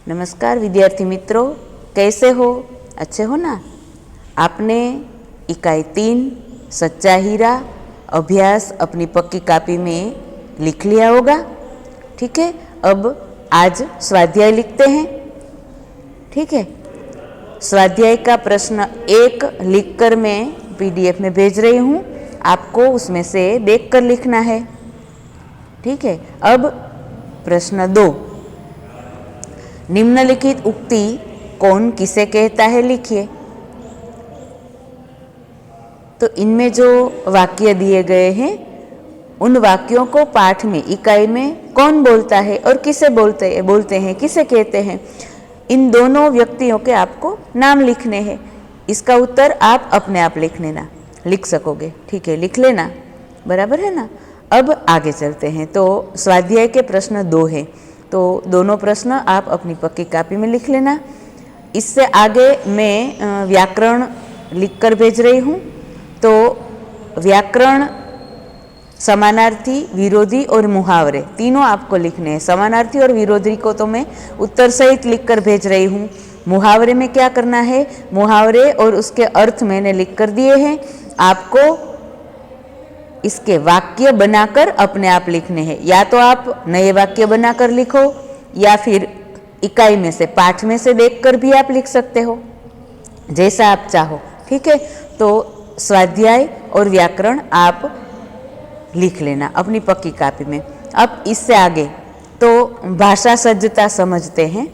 नमस्कार विद्यार्थी मित्रों, कैसे हो? अच्छे हो ना? आपने इकाई 3 सच्चा हीरा अभ्यास अपनी पक्की कापी में लिख लिया होगा। ठीक है, अब आज स्वाध्याय लिखते हैं। ठीक है, स्वाध्याय का प्रश्न 1 लिखकर मैं PDF में भेज रही हूँ, आपको उसमें से देखकर लिखना है। ठीक है, अब प्रश्न 2, निम्नलिखित उक्ति कौन किसे कहता है, लिखिए। तो इनमें जो वाक्य दिए गए हैं उन वाक्यों को पाठ में इकाई में कौन बोलता है और किसे बोलते हैं, किसे कहते हैं, इन दोनों व्यक्तियों के आपको नाम लिखने हैं। इसका उत्तर आप अपने आप लिख सकोगे। ठीक है, लिख लेना, बराबर है ना। अब आगे चलते हैं। तो स्वाध्याय के प्रश्न 2 है, तो दोनों प्रश्न आप अपनी पक्की कापी में लिख लेना। इससे आगे मैं व्याकरण लिखकर भेज रही हूँ। तो व्याकरण, समानार्थी, विरोधी और मुहावरे तीनों आपको लिखने हैं। समानार्थी और विरोधी को तो मैं उत्तर सहित लिखकर भेज रही हूँ। मुहावरे में क्या करना है, मुहावरे और उसके अर्थ मैंने लिखकर दिए हैं, आपको इसके वाक्य बनाकर अपने आप लिखने हैं। या तो आप नए वाक्य बनाकर लिखो या फिर इकाई में से, पाठ में से देखकर भी आप लिख सकते हो, जैसा आप चाहो। ठीक है, तो स्वाध्याय और व्याकरण आप लिख लेना अपनी पक्की कापी में। अब इससे आगे तो भाषा सज्जता समझते हैं।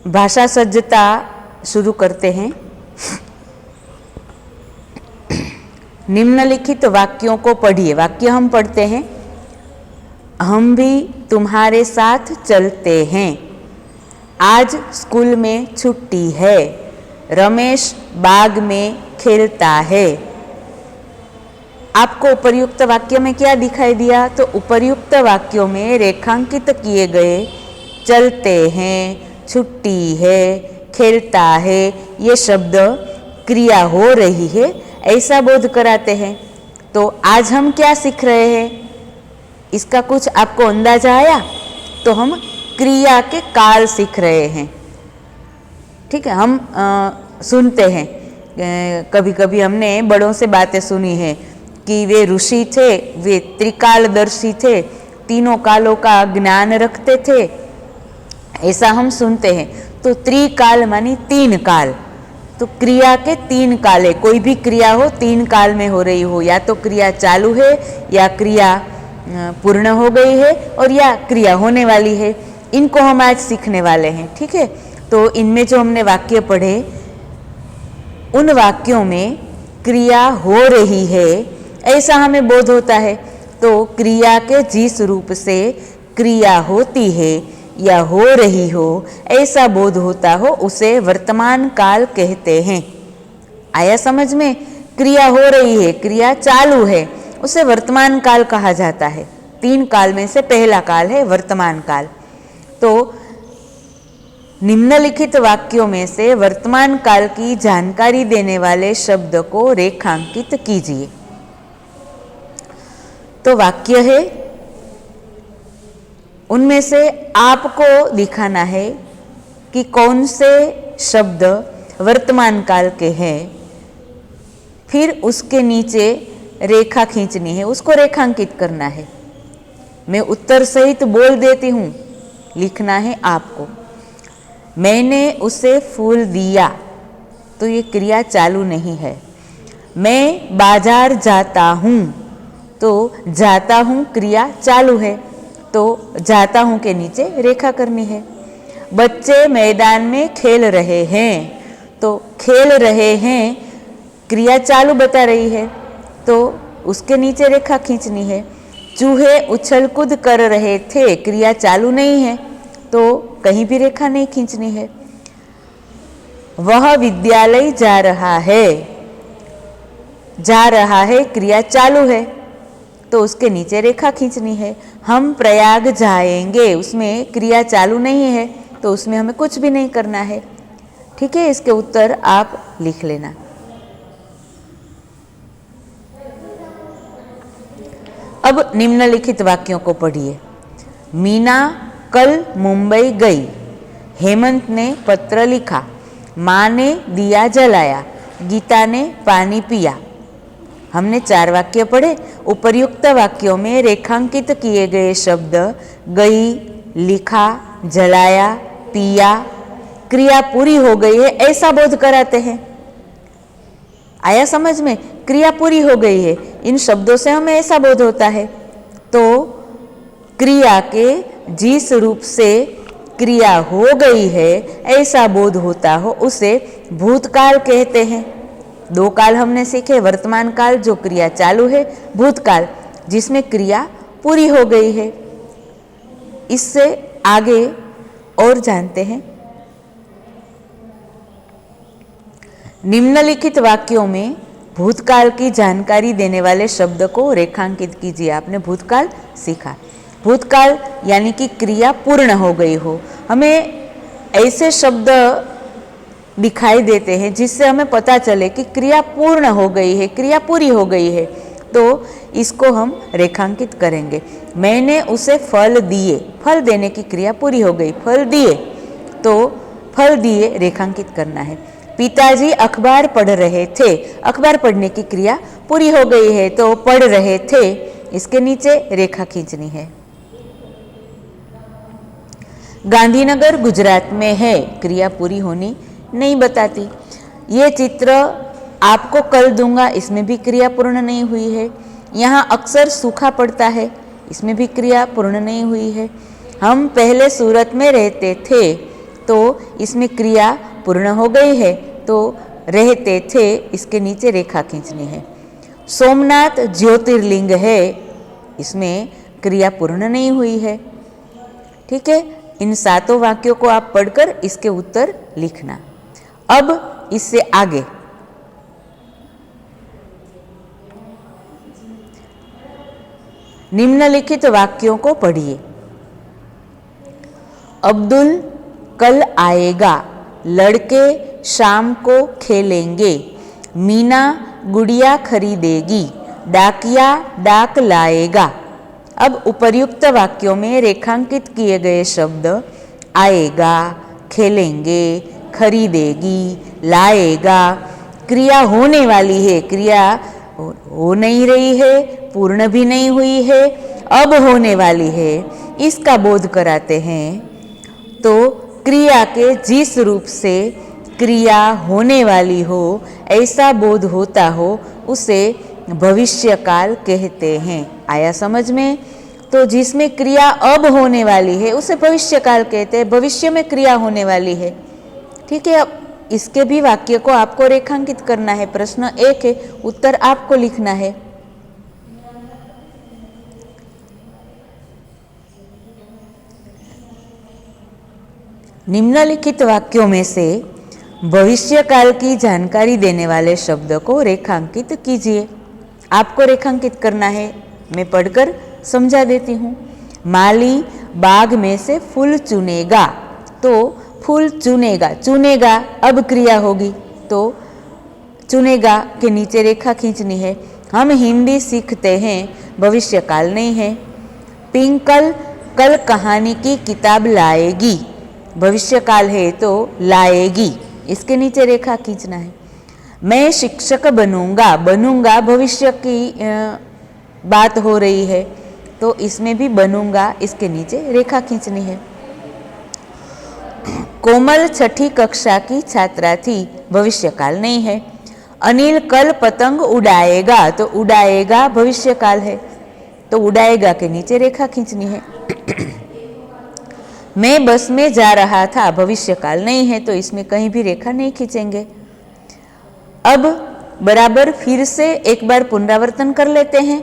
भाषा सज्जता शुरू करते हैं। निम्नलिखित वाक्यों को पढ़िए। वाक्य हम पढ़ते हैं। हम भी तुम्हारे साथ चलते हैं, आज स्कूल में छुट्टी है, रमेश बाग में खेलता है। आपको उपर्युक्त वाक्य में क्या दिखाई दिया? तो उपर्युक्त वाक्यों में रेखांकित किए गए चलते हैं, छुट्टी है, खेलता है, ये शब्द क्रिया हो रही है ऐसा बोध कराते हैं। तो आज हम क्या सीख रहे हैं, इसका कुछ आपको अंदाजा आया? तो हम क्रिया के काल सीख रहे हैं। ठीक है, हम सुनते हैं, कभी कभी हमने बड़ों से बातें सुनी है कि वे ऋषि थे, वे त्रिकालदर्शी थे, तीनों कालों का ज्ञान रखते थे, ऐसा हम सुनते हैं। तो त्रिकाल मानी 3 काल। तो क्रिया के 3 काल है। कोई भी क्रिया हो 3 काल में हो रही हो, या तो क्रिया चालू है, या क्रिया पूर्ण हो गई है, और या क्रिया होने वाली है। इनको हम आज सीखने वाले हैं। ठीक है, तो इनमें जो हमने वाक्य पढ़े उन वाक्यों में क्रिया हो रही है ऐसा हमें बोध होता है। तो क्रिया के जिस रूप से क्रिया होती है या हो रही हो ऐसा बोध होता हो उसे वर्तमान काल कहते हैं। आया समझ में? क्रिया हो रही है, क्रिया चालू है, उसे वर्तमान काल कहा जाता है। 3 काल में से पहला काल है वर्तमान काल। तो निम्नलिखित वाक्यों में से वर्तमान काल की जानकारी देने वाले शब्द को रेखांकित कीजिए। तो वाक्य है, उनमें से आपको दिखाना है कि कौन से शब्द वर्तमान काल के हैं, फिर उसके नीचे रेखा खींचनी है, उसको रेखांकित करना है। मैं उत्तर सहित बोल देती हूँ, लिखना है आपको। मैंने उसे फूल दिया, तो ये क्रिया चालू नहीं है। मैं बाजार जाता हूँ, तो जाता हूँ क्रिया चालू है, तो जाता हूँ के नीचे रेखा करनी है। बच्चे मैदान में खेल रहे हैं, तो खेल रहे हैं क्रिया चालू बता रही है, तो उसके नीचे रेखा खींचनी है। चूहे उछल कूद कर रहे थे, क्रिया चालू नहीं है, तो कहीं भी रेखा नहीं खींचनी है। वह विद्यालय जा रहा है क्रिया चालू है, तो उसके नीचे रेखा खींचनी है। हम प्रयाग जाएंगे, उसमें क्रिया चालू नहीं है, तो उसमें हमें कुछ भी नहीं करना है। ठीक है, इसके उत्तर आप लिख लेना। अब निम्नलिखित वाक्यों को पढ़िए। मीना कल मुंबई गई, हेमंत ने पत्र लिखा, माँ ने दिया जलाया, गीता ने पानी पिया। हमने 4 वाक्य पढ़े। उपर्युक्त वाक्यों में रेखांकित किए गए शब्द गई, लिखा, जलाया, पिया, क्रिया पूरी हो गई है ऐसा बोध कराते हैं। आया समझ में? क्रिया पूरी हो गई है, इन शब्दों से हमें ऐसा बोध होता है। तो क्रिया के जिस रूप से क्रिया हो गई है ऐसा बोध होता हो उसे भूतकाल कहते हैं। 2 काल हमने सीखे, वर्तमान काल जो क्रिया चालू है, भूतकाल जिसमें क्रिया पूरी हो गई है। इससे आगे और जानते हैं। निम्नलिखित वाक्यों में भूतकाल की जानकारी देने वाले शब्द को रेखांकित कीजिए। आपने भूतकाल सीखा। भूतकाल यानी कि क्रिया पूर्ण हो गई हो। हमें ऐसे शब्द दिखाई देते हैं जिससे हमें पता चले कि क्रिया पूर्ण हो गई है, क्रिया पूरी हो गई है, तो इसको हम रेखांकित करेंगे। मैंने उसे फल दिए, फल देने की क्रिया पूरी हो गई, फल दिए, तो फल दिए रेखांकित करना है। पिताजी अखबार पढ़ रहे थे, अखबार पढ़ने की क्रिया पूरी हो गई है, तो पढ़ रहे थे, इसके नीचे रेखा खींचनी है। गांधीनगर गुजरात में है, क्रिया पूरी होनी नहीं बताती। ये चित्र आपको कल दूंगा, इसमें भी क्रिया पूर्ण नहीं हुई है। यहाँ अक्सर सूखा पड़ता है, इसमें भी क्रिया पूर्ण नहीं हुई है। हम पहले सूरत में रहते थे, तो इसमें क्रिया पूर्ण हो गई है, तो रहते थे इसके नीचे रेखा खींचनी है। सोमनाथ ज्योतिर्लिंग है, इसमें क्रिया पूर्ण नहीं हुई है। ठीक है, इन 7 वाक्यों को आप पढ़कर इसके उत्तर लिखना। अब इससे आगे निम्नलिखित वाक्यों को पढ़िए। अब्दुल कल आएगा, लड़के शाम को खेलेंगे, मीना गुड़िया खरीदेगी, डाकिया डाक लाएगा। अब उपर्युक्त वाक्यों में रेखांकित किए गए शब्द आएगा, खेलेंगे, खरीदेगी, लाएगा, क्रिया होने वाली है, क्रिया हो नहीं रही है, पूर्ण भी नहीं हुई है, अब होने वाली है, इसका बोध कराते हैं। तो क्रिया के जिस रूप से क्रिया होने वाली हो ऐसा बोध होता हो उसे भविष्यकाल कहते हैं। आया समझ में? तो जिसमें क्रिया अब होने वाली है उसे भविष्यकाल कहते हैं, भविष्य में क्रिया होने वाली है। ठीक है, अब इसके भी वाक्य को आपको रेखांकित करना है। प्रश्न 1 है, उत्तर आपको लिखना है। निम्नलिखित वाक्यों में से भविष्यकाल की जानकारी देने वाले शब्द को रेखांकित कीजिए। आपको रेखांकित करना है, मैं पढ़कर समझा देती हूँ। माली बाग में से फूल चुनेगा, तो फूल चुनेगा, चुनेगा अब क्रिया होगी, तो चुनेगा के नीचे रेखा खींचनी है। हम हिंदी सीखते हैं, भविष्यकाल नहीं है। पिंकल कल कहानी की किताब लाएगी, भविष्यकाल है तो लाएगी, इसके नीचे रेखा खींचना है। मैं शिक्षक बनूंगा, बनूंगा भविष्य की बात हो रही है, तो इसमें भी बनूंगा, इसके नीचे रेखा खींचनी है। कोमल 6ठी कक्षा की छात्रा थी, भविष्यकाल नहीं है। अनिल कल पतंग उड़ाएगा, तो उड़ाएगा भविष्यकाल है, तो उड़ाएगा के नीचे रेखा खींचनी है। मैं बस में जा रहा था, भविष्यकाल नहीं है, तो इसमें कहीं भी रेखा नहीं खींचेंगे। अब बराबर फिर से एक बार पुनरावर्तन कर लेते हैं।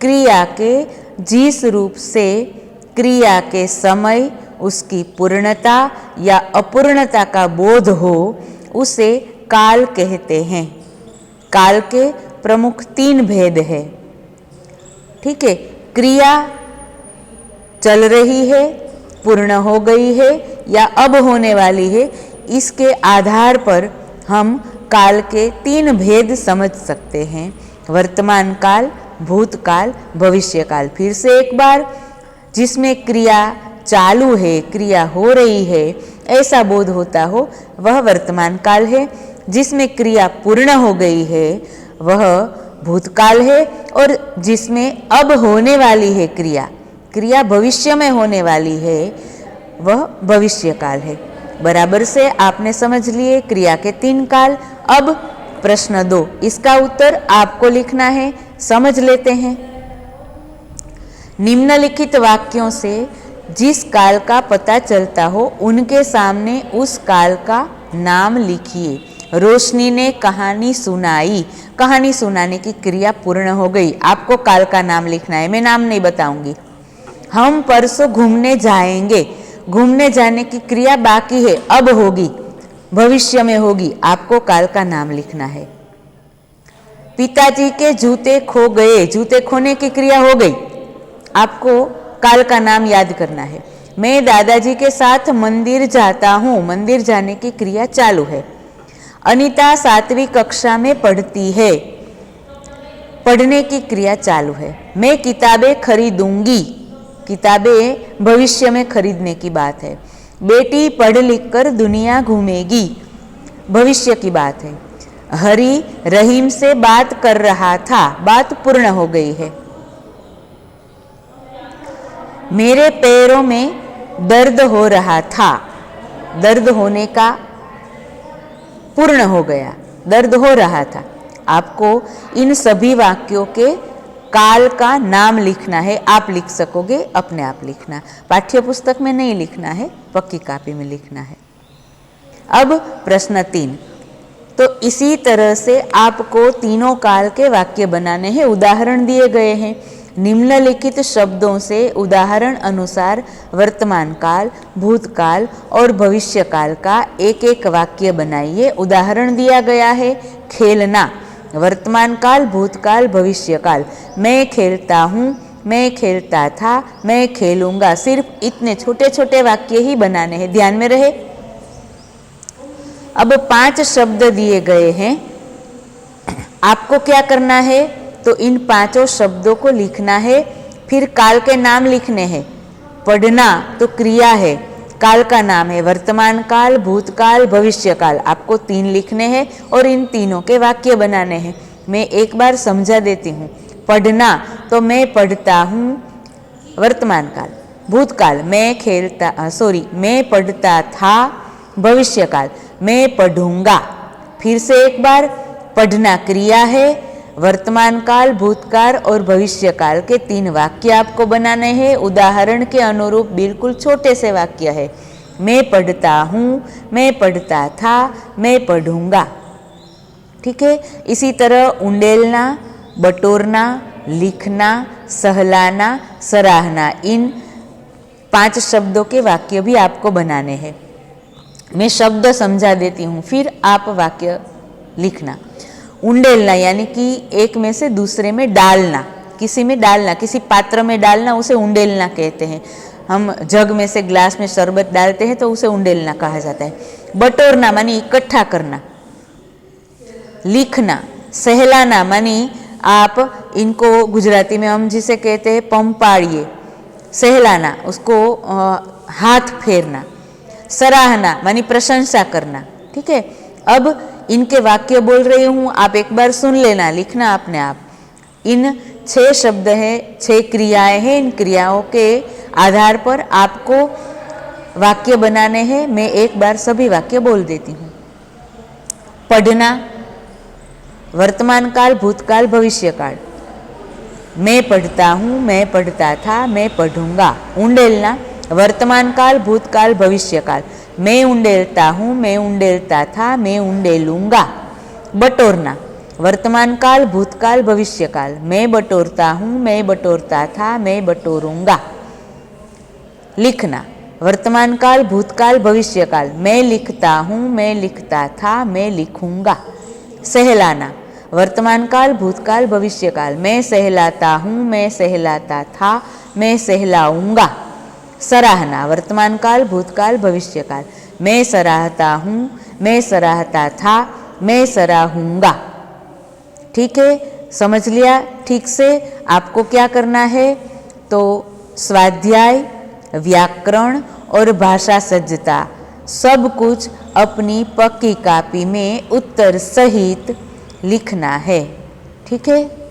क्रिया के जिस रूप से क्रिया के समय उसकी पूर्णता या अपूर्णता का बोध हो उसे काल कहते हैं। काल के प्रमुख 3 भेद है। ठीक है, क्रिया चल रही है, पूर्ण हो गई है या अब होने वाली है, इसके आधार पर हम काल के 3 भेद समझ सकते हैं। वर्तमान काल, भूतकाल, भविष्यकाल। फिर से एक बार, जिसमें क्रिया चालू है, क्रिया हो रही है, ऐसा बोध होता हो, वह वर्तमान काल है। जिसमें क्रिया पूर्ण हो गई है वह भूतकाल है। और जिसमें अब होने वाली है क्रिया भविष्य में होने वाली है, वह भविष्यकाल है। बराबर से आपने समझ लिए क्रिया के 3 काल। अब प्रश्न 2, इसका उत्तर आपको लिखना है। समझ लेते हैं। निम्नलिखित वाक्यों से जिस काल का पता चलता हो उनके सामने उस काल का नाम लिखिए। रोशनी ने कहानी सुनाई। कहानी सुनाने की क्रिया पूर्ण हो गई। आपको काल का नाम लिखना है, मैं नाम नहीं बताऊंगी। हम परसों घूमने जाएंगे। घूमने जाने की क्रिया बाकी है, अब होगी, भविष्य में होगी। आपको काल का नाम लिखना है। पिताजी के जूते खो गए। जूते खोने की क्रिया हो गई, आपको काल का नाम याद करना है। मैं दादाजी के साथ मंदिर जाता हूँ। मंदिर जाने की क्रिया चालू है। अनीता 7वीं कक्षा में पढ़ती है। पढ़ने की क्रिया चालू है। मैं किताबें खरीदूंगी। किताबें भविष्य में खरीदने की बात है। बेटी पढ़ लिख कर दुनिया घूमेगी, भविष्य की बात है। हरी रहीम से बात कर रहा था, बात पूर्ण हो गई है। मेरे पैरों में दर्द हो रहा था। दर्द होने का पूर्ण हो गया, दर्द हो रहा था। आपको इन सभी वाक्यों के काल का नाम लिखना है। आप लिख सकोगे, अपने आप लिखना। पाठ्य पुस्तक में नहीं लिखना है, पक्की कॉपी में लिखना है। अब प्रश्न 3। तो इसी तरह से आपको तीनों काल के वाक्य बनाने हैं। उदाहरण दिए गए हैं। निम्नलिखित शब्दों से उदाहरण अनुसार वर्तमान काल, भूतकाल और भविष्य काल का एक एक वाक्य बनाइए। उदाहरण दिया गया है खेलना, वर्तमान काल, भूतकाल, भविष्य काल। मैं खेलता हूँ, मैं खेलता था, मैं खेलूंगा। सिर्फ इतने छोटे छोटे वाक्य ही बनाने हैं, ध्यान में रहे। अब 5 शब्द दिए गए हैं। आपको क्या करना है, तो इन 5 शब्दों को लिखना है। फिर काल के नाम लिखने हैं। पढ़ना तो क्रिया है, काल का नाम है वर्तमान काल, भूतकाल, भविष्य काल। आपको 3 लिखने हैं और इन तीनों के वाक्य बनाने हैं। मैं एक बार समझा देती हूँ। पढ़ना तो मैं पढ़ता हूँ, वर्तमान काल। भूतकाल मैं पढ़ता था, भविष्य काल मैं पढ़ूंगा। फिर से एक बार, पढ़ना क्रिया है, वर्तमान काल, भूतकाल और भविष्य काल के 3 वाक्य आपको बनाने हैं। उदाहरण के अनुरूप बिल्कुल छोटे से वाक्य है। मैं पढ़ता हूँ, मैं पढ़ता था, मैं पढ़ूंगा। ठीक है। इसी तरह उंडेलना, बटोरना, लिखना, सहलाना, सराहना, इन 5 शब्दों के वाक्य भी आपको बनाने हैं। मैं शब्द समझा देती हूँ, फिर आप वाक्य लिखना। उंडेलना यानी कि एक में से दूसरे में डालना, किसी में डालना, किसी पात्र में डालना, उसे उंडेलना कहते हैं। हम जग में से ग्लास में शरबत डालते हैं तो उसे उंडेलना कहा जाता है। बटोरना मानी इकट्ठा करना। लिखना, सहलाना मानी आप इनको गुजराती में हम जिसे कहते हैं पंपाड़िए, सहलाना उसको हाथ फेरना। सराहना मानी प्रशंसा करना। ठीक है। अब इनके वाक्य बोल रही हूँ, आप एक बार सुन लेना, लिखना अपने आप। इन 6 शब्द हैं, 6 क्रियाएं हैं। इन क्रियाओं के आधार पर आपको वाक्य बनाने हैं। मैं एक बार सभी वाक्य बोल देती हूँ। पढ़ना, वर्तमान काल, भूतकाल, भविष्य काल। मैं पढ़ता हूँ, मैं पढ़ता था, मैं पढ़ूंगा। उंडेलना, वर्तमान काल, भूतकाल, भविष्य काल। मैं उंडेलता हूँ, मैं उंडेलता था, मैं उंडेलूंगा। बटोरना, वर्तमान काल, भूतकाल, भविष्य काल। मैं बटोरता हूँ, मैं बटोरता था, मैं बटोरूंगा। लिखना, वर्तमान काल, भूतकाल, भविष्य काल। मैं लिखता हूँ, मैं लिखता था, मैं लिखूंगा। सहलाना, वर्तमान काल, भूतकाल, भविष्य काल। मैं सहलाता हूँ, मैं सहलाता था, मैं सहलाऊंगा। सराहना, वर्तमान काल, भूतकाल, भविष्य काल। मैं सराहता हूँ, मैं सराहता था, मैं सराहूंगा। ठीक है, समझ लिया ठीक से। आपको क्या करना है, तो स्वाध्याय व्याकरण और भाषा सज्जता सब कुछ अपनी पक्की कापी में उत्तर सहित लिखना है। ठीक है।